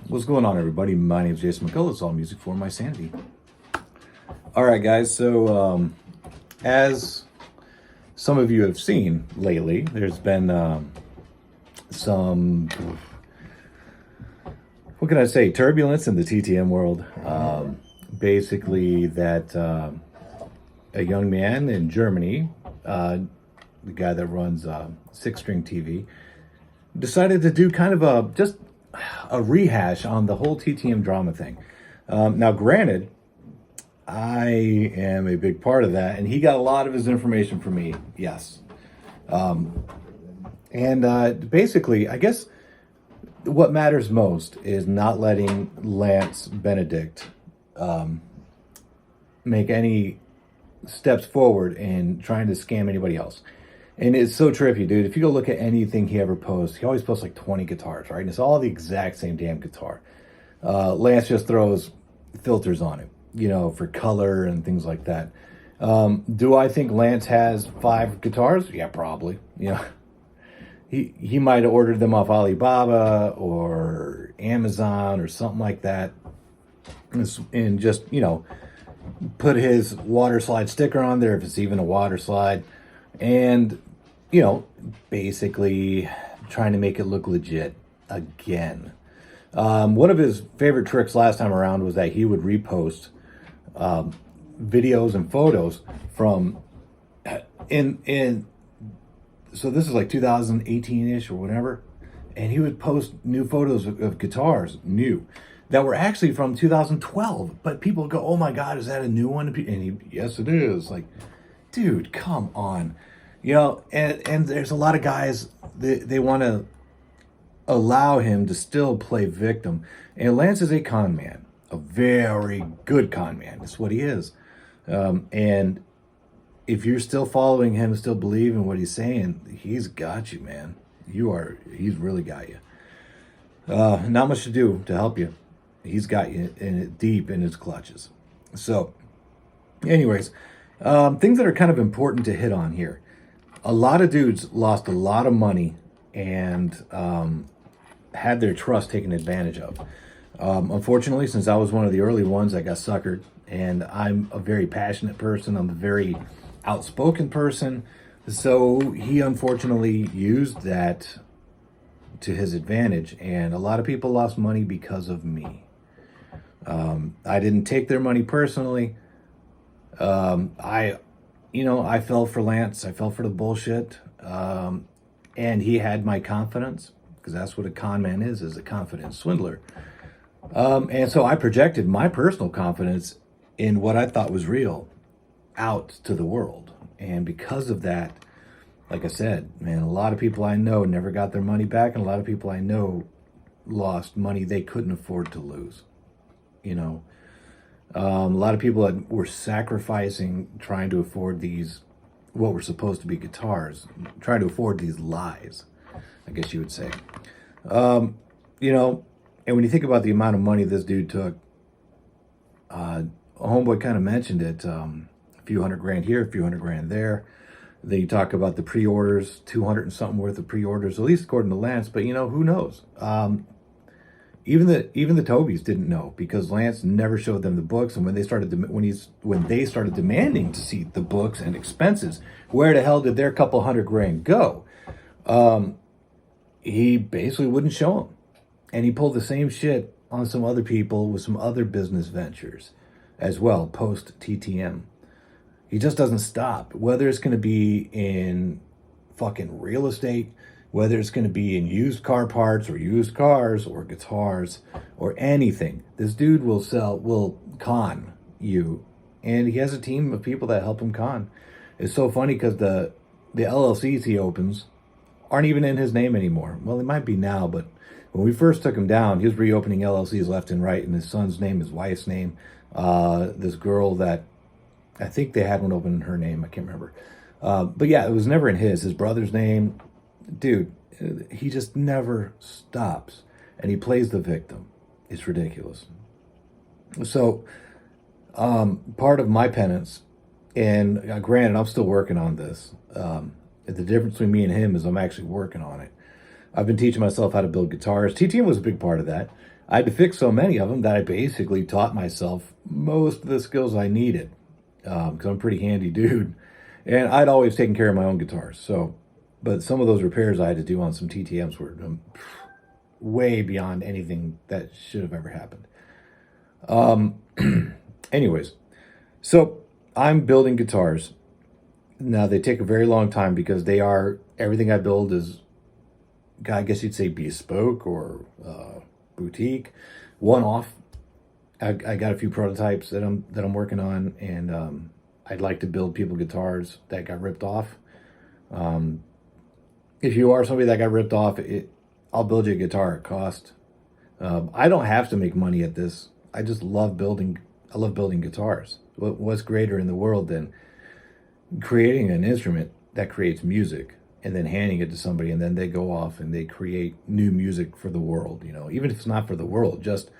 What's going on, everybody? My name is Jason McCullough. It's all music for my sanity. All right, guys. So, as some of you have seen lately, there's been some, what can I say, turbulence in the TTM world. Basically, that a young man in Germany, the guy that runs Six String TV, decided to do kind of a rehash on the whole TTM drama thing. Now, granted, I am a big part of that, and he got a lot of his information from me, yes. Basically, I guess what matters most is not letting Lance Benedict make any steps forward in trying to scam anybody else. And it's so trippy, dude. If you go look at anything he ever posts, he always posts like 20 guitars, right? And it's all the exact same damn guitar. Lance just throws filters on it, for color and things like that. Do I think Lance has 5 guitars? Yeah, probably. He might have ordered them off Alibaba or Amazon or something like that. And just, put his water slide sticker on there, if it's even a water slide. And, basically trying to make it look legit again. One of his favorite tricks last time around was that he would repost videos and photos from so this is like 2018-ish or whatever, and he would post new photos of guitars, that were actually from 2012, but people go, oh my God, is that a new one? And yes, it is. Like, dude, come on. And there's a lot of guys, they want to allow him to still play victim. And Lance is a con man, a very good con man. That's what he is. And if you're still following him, still believe in what he's saying, he's got you, man. He's really got you. Not much to do to help you. He's got you deep in his clutches. So, anyways, things that are kind of important to hit on here. A lot of dudes lost a lot of money and had their trust taken advantage of. Unfortunately, since I was one of the early ones, I got suckered. And I'm a very passionate person. I'm a very outspoken person. So he unfortunately used that to his advantage. And a lot of people lost money because of me. I didn't take their money personally. I fell for Lance. I fell for the bullshit. And he had my confidence, because that's what a con man is a confident swindler. And so I projected my personal confidence in what I thought was real out to the world. And because of that, like I said, man, a lot of people I know never got their money back, and a lot of people I know lost money they couldn't afford to lose. A lot of people that were sacrificing trying to afford these, what were supposed to be guitars, trying to afford these lies, I guess you would say. And when you think about the amount of money this dude took, a homeboy kind of mentioned it, a few $100,000 here, a few $100,000 there. Then you talk about the pre-orders, 200 and something worth of pre-orders, at least according to Lance, but who knows? Even the Tobies didn't know, because Lance never showed them the books. And when they started demanding to see the books and expenses, where the hell did their couple $100,000 go? He basically wouldn't show them, and he pulled the same shit on some other people with some other business ventures as well post TTM. He just doesn't stop, whether it's going to be in fucking real estate, whether it's going to be in used car parts or used cars or guitars or anything. This dude will con you. And he has a team of people that help him con. It's so funny because the LLCs he opens aren't even in his name anymore. Well, they might be now, but when we first took him down, he was reopening LLCs left and right, and his son's name, his wife's name, this girl that, I think they had one open in her name, I can't remember. But yeah, it was never in his brother's name. Dude, he just never stops, and he plays the victim. It's ridiculous. So, part of my penance, and granted, I'm still working on this. The difference between me and him is I'm actually working on it. I've been teaching myself how to build guitars. TTM was a big part of that. I had to fix so many of them that I basically taught myself most of the skills I needed, because I'm a pretty handy dude. And I'd always taken care of my own guitars. So, but some of those repairs I had to do on some TTMs were way beyond anything that should have ever happened. Anyways, so I'm building guitars. Now they take a very long time because everything I build is, I guess you'd say, bespoke or boutique, one off. I got a few prototypes that I'm working on, and I'd like to build people guitars that got ripped off. If you are somebody that got ripped off, I'll build you a guitar at cost. I don't have to make money at this. I just love building. I love building guitars. What's greater in the world than creating an instrument that creates music and then handing it to somebody, and then they go off and they create new music for the world, even if it's not for the world, just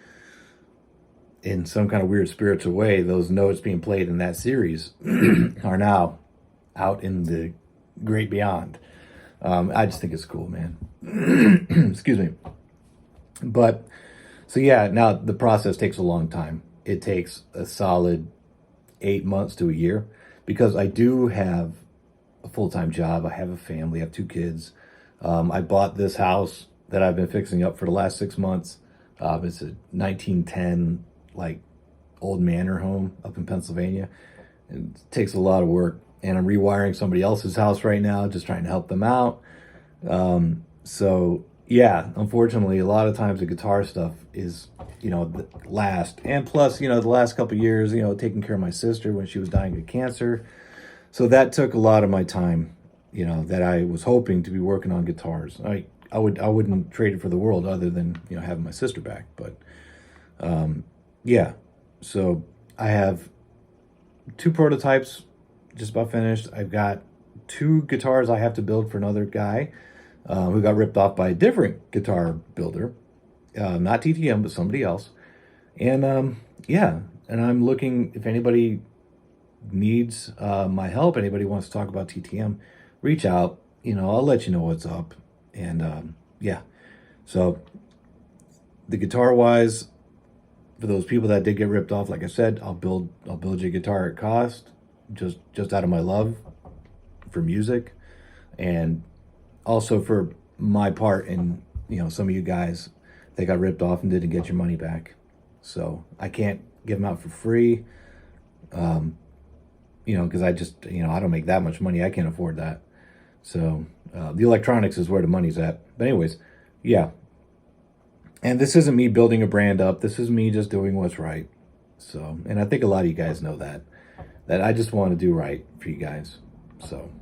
in some kind of weird spiritual way, those notes being played in that series are now out in the great beyond. I just think it's cool, man. Excuse me. But, so yeah, now the process takes a long time. It takes a solid 8 months to a year, because I do have a full-time job. I have a family. I have 2 kids. I bought this house that I've been fixing up for the last 6 months. It's a 1910, old manor home up in Pennsylvania. It takes a lot of work. And I'm rewiring somebody else's house right now, just trying to help them out. So, yeah, unfortunately, a lot of times the guitar stuff is, the last. And plus, the last couple of years, taking care of my sister when she was dying of cancer. So that took a lot of my time, that I was hoping to be working on guitars. I wouldn't trade it for the world, other than, having my sister back. But, yeah, so I have 2 prototypes just about finished. I've got 2 guitars I have to build for another guy who got ripped off by a different guitar builder, not TTM, but somebody else. And yeah, and I'm looking, if anybody needs my help, anybody wants to talk about TTM, reach out. I'll let you know what's up. And yeah, so the guitar wise, for those people that did get ripped off, like I said, I'll build you a guitar at cost, just out of my love for music, and also for my part in some of you guys that got ripped off and didn't get your money back. So I can't give them out for free, because I just I don't make that much money. I can't afford that. So the electronics is where the money's at. But anyways, yeah. And this isn't me building a brand up. This is me just doing what's right. So, and I think a lot of you guys know that I just want to do right for you guys. So,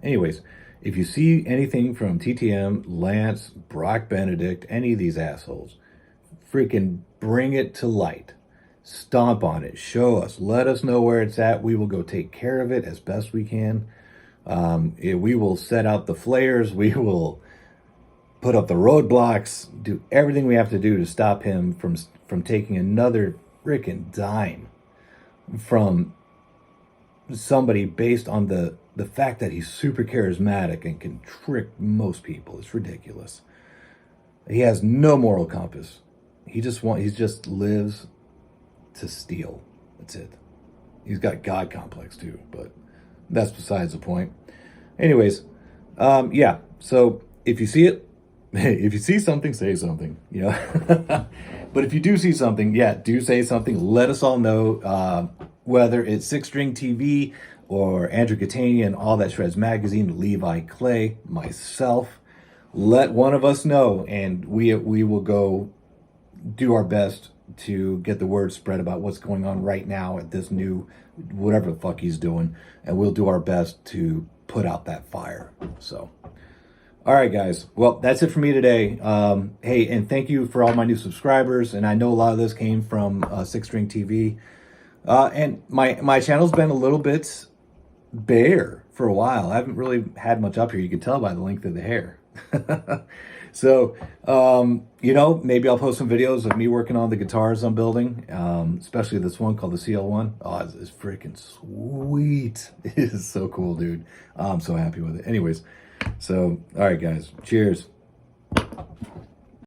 anyways, if you see anything from TTM, Lance, Brock Benedict, any of these assholes, freaking bring it to light. Stomp on it. Show us. Let us know where it's at. We will go take care of it as best we can. We will set out the flares. We will put up the roadblocks, do everything we have to do to stop him from taking another freaking dime from somebody based on the fact that he's super charismatic and can trick most people. It's ridiculous. He has no moral compass. He just lives to steal. That's it. He's got God complex too, but that's besides the point. Anyways, yeah. So if you see it, if you see something, say something. But if you do see something, yeah, do say something. Let us all know, whether it's Six String TV or Andrew Catania and All That Shreds Magazine, Levi Clay, myself. Let one of us know, and we will go do our best to get the word spread about what's going on right now at this new whatever the fuck he's doing, and we'll do our best to put out that fire. So, all right, guys. Well, that's it for me today. Hey, and thank you for all my new subscribers. And I know a lot of this came from Six String TV. And my channel's been a little bit bare for a while. I haven't really had much up here. You can tell by the length of the hair. So, maybe I'll post some videos of me working on the guitars I'm building, especially this one called the CL1. Oh, it's freaking sweet. It is so cool, dude. I'm so happy with it. Anyways, so, all right, guys. Cheers.